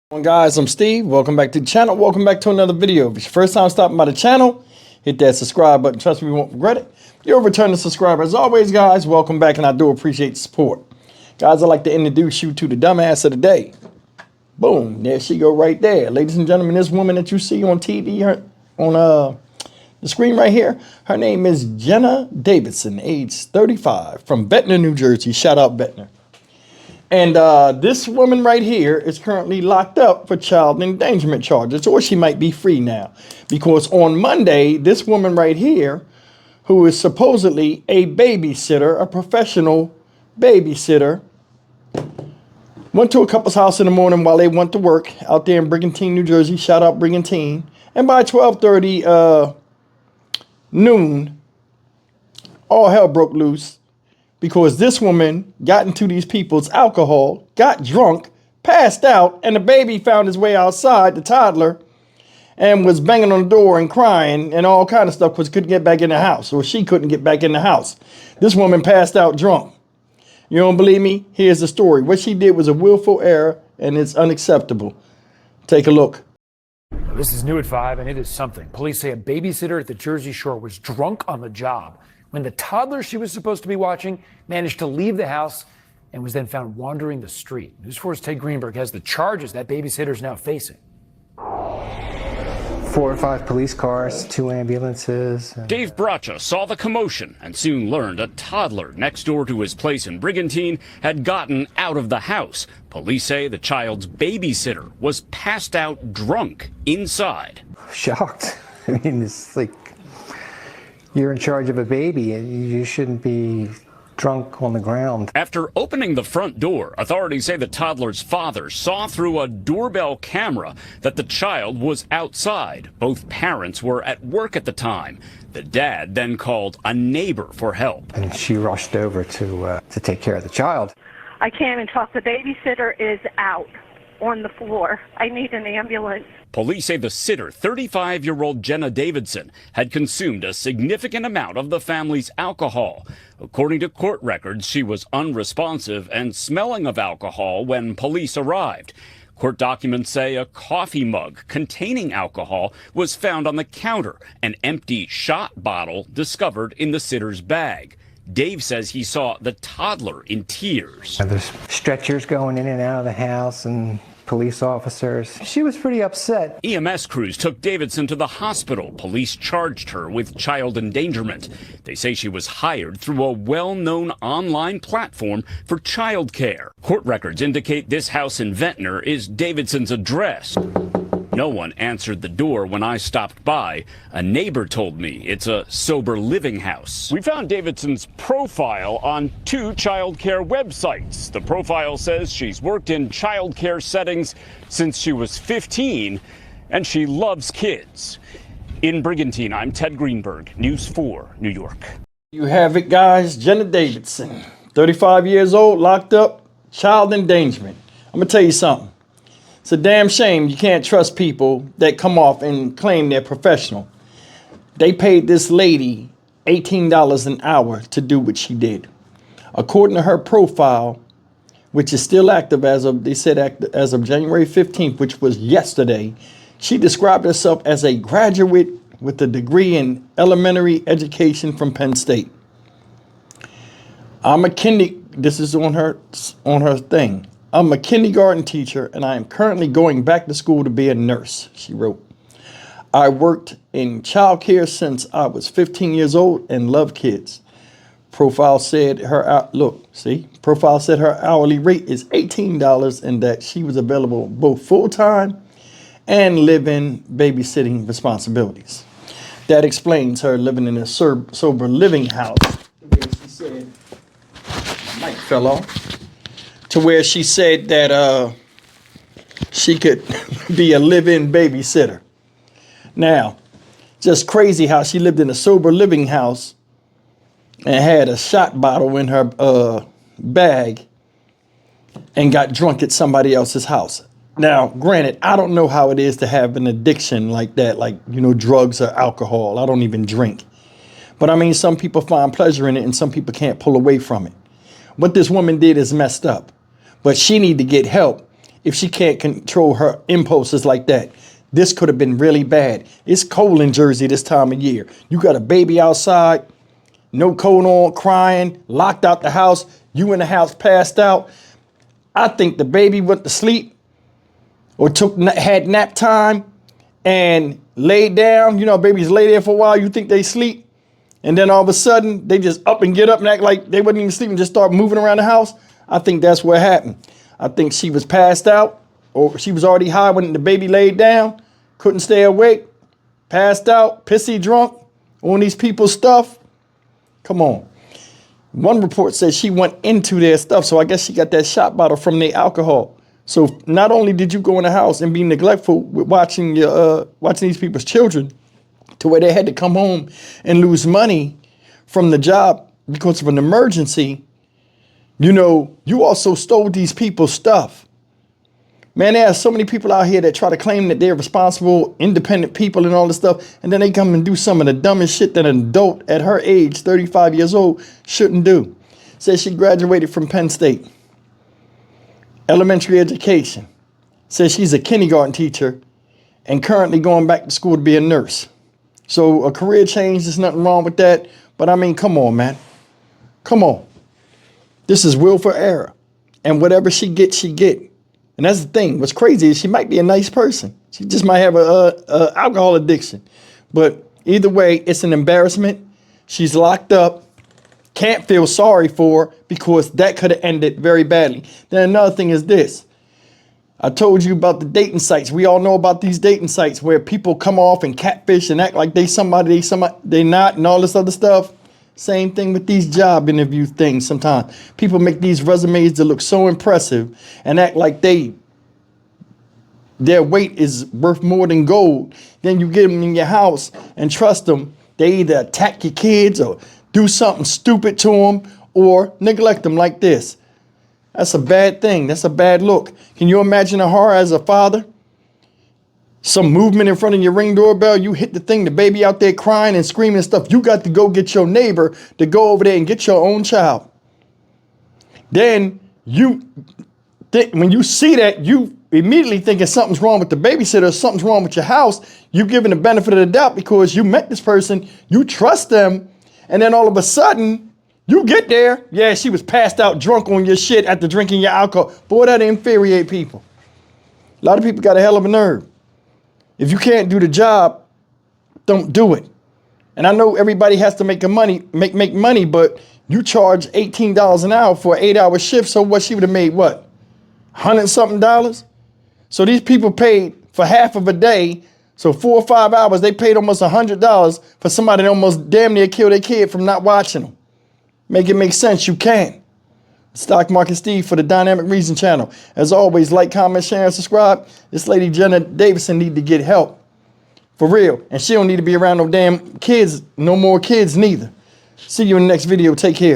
Guys, I'm Steve. Welcome back to the channel. Welcome back to another video. If it's your first time stopping by the channel, hit that subscribe button. Trust me, you won't regret it. If you're a returning subscriber, as always, guys, welcome back, and I do appreciate the support. Guys, I'd like to introduce you to the dumbass of the day. Boom, there she go right there. Ladies and gentlemen, this woman that you see on TV, on the screen right here, her name is Jenna Davidson, age 35, from Ventnor, New Jersey. Shout out Ventnor. And this woman right here is currently locked up for child endangerment charges, or she might be free now. Because on Monday, this woman right here, who is supposedly a babysitter, a professional babysitter, went to a couple's house in the morning while they went to work out there in Brigantine, New Jersey. Shout out Brigantine. And by 12:30 noon, all hell broke loose. Because this woman got into these people's alcohol, got drunk, passed out, and the baby found his way outside, the toddler, and was banging on the door and crying and all kind of stuff because couldn't get back in the house, or she couldn't get back in the house. This woman passed out drunk. You don't believe me? Here's the story. What she did was a willful error, and it's unacceptable. Take a look. This is new at 5, and it is something. Police say a babysitter at the Jersey Shore was drunk on the job when the toddler she was supposed to be watching managed to leave the house and was then found wandering the street. News 4's Ted Greenberg has the charges that babysitter is now facing. 4 or 5 police cars, 2 ambulances. Dave Bracha saw the commotion and soon learned a toddler next door to his place in Brigantine had gotten out of the house. Police say the child's babysitter was passed out drunk inside. Shocked. I mean, it's like you're in charge of a baby and you shouldn't be drunk on the ground. After opening the front door, authorities say the toddler's father saw through a doorbell camera that the child was outside. Both parents were at work at the time. The dad then called a neighbor for help. And she rushed over to take care of the child. I can't even talk. The babysitter is out on the floor. I need an ambulance. Police say the sitter, 35-year-old Jenna Davidson, had consumed a significant amount of the family's alcohol. According to court records, she was unresponsive and smelling of alcohol when police arrived. Court documents say a coffee mug containing alcohol was found on the counter, an empty shot bottle discovered in the sitter's bag. Dave says he saw the toddler in tears. There's stretchers going in and out of the house and police officers. She was pretty upset. EMS crews took Davidson to the hospital. Police charged her with child endangerment. They say she was hired through a well-known online platform for childcare. Court records indicate this house in Ventnor is Davidson's address. No one answered the door when I stopped by. A neighbor told me it's a sober living house. We found Davidson's profile on 2 childcare websites. The profile says she's worked in childcare settings since she was 15, and she loves kids. In Brigantine, I'm Ted Greenberg, News 4, New York. You have it, guys. Jenna Davidson, 35 years old, locked up, child endangerment. I'm going to tell you something. It's a damn shame you can't trust people that come off and claim they're professional. They paid this lady $18 an hour to do what she did. According to her profile, which is still active as of January 15th, which was yesterday, she described herself as a graduate with a degree in elementary education from Penn State. This is on her thing. I'm a kindergarten teacher, and I am currently going back to school to be a nurse, she wrote. I worked in childcare since I was 15 years old and love kids. Profile said her hourly rate is $18 and that she was available both full-time and live-in babysitting responsibilities. That explains her living in a sober living house. She said, my mic fell off. To where she said that she could be a live-in babysitter. Now, just crazy how she lived in a sober living house and had a shot bottle in her bag and got drunk at somebody else's house. Now, granted, I don't know how it is to have an addiction like that, like, drugs or alcohol. I don't even drink. But I mean, some people find pleasure in it and some people can't pull away from it. What this woman did is messed up. But she need to get help if she can't control her impulses like that. This could have been really bad. It's cold in Jersey this time of year. You got a baby outside, no coat on, crying, locked out the house. You in the house passed out. I think the baby went to sleep or had nap time and laid down. You know, babies lay there for a while. You think they sleep. And then all of a sudden, they just up and get up and act like they wasn't even sleeping, just start moving around the house. I think that's what happened. I think she was passed out, or she was already high when the baby laid down, couldn't stay awake, passed out, pissy drunk on these people's stuff. Come on. One report says she went into their stuff, so I guess she got that shot bottle from their alcohol. So not only did you go in the house and be neglectful with watching these people's children, to where they had to come home and lose money from the job because of an emergency, you know, you also stole these people's stuff. Man, there are so many people out here that try to claim that they're responsible, independent people and all this stuff, and then they come and do some of the dumbest shit that an adult at her age, 35 years old, shouldn't do. Says she graduated from Penn State. Elementary education. Says she's a kindergarten teacher and currently going back to school to be a nurse. So a career change, there's nothing wrong with that. But I mean, come on, man. Come on. This is willful error. And whatever she gets, she get. And that's the thing. What's crazy is she might be a nice person. She just might have a alcohol addiction. But either way, it's an embarrassment. She's locked up. Can't feel sorry for her because that could have ended very badly. Then another thing is this. I told you about the dating sites. We all know about these dating sites where people come off and catfish and act like they not, and all this other stuff. Same thing with these job interview things sometimes. People make these resumes that look so impressive and act like their weight is worth more than gold. Then you get them in your house and trust them. They either attack your kids or do something stupid to them or neglect them like this. That's a bad thing. That's a bad look. Can you imagine a horror as a father? Some movement in front of your Ring doorbell, you hit the thing, the baby out there crying and screaming and stuff. You got to go get your neighbor to go over there and get your own child. Then when you see that, you immediately thinking something's wrong with the babysitter, something's wrong with your house. You giving the benefit of the doubt because you met this person, you trust them, and then all of a sudden, you get there, yeah, she was passed out drunk on your shit after drinking your alcohol. Boy, that infuriate people. A lot of people got a hell of a nerve. If you can't do the job, don't do it. And I know everybody has to make money, but you charge $18 an hour for an 8-hour shift. So what, she would have made what? $100-something? So these people paid for half of a day. So 4 or 5 hours, they paid almost $100 for somebody that almost damn near killed their kid from not watching them. Make it make sense. You can. Stock Market Steve for the Dynamic Reason channel. As always, like, comment, share, and subscribe. This lady Jenna Davidson need to get help. For real. And she don't need to be around no damn kids. No more kids neither. See you in the next video. Take care.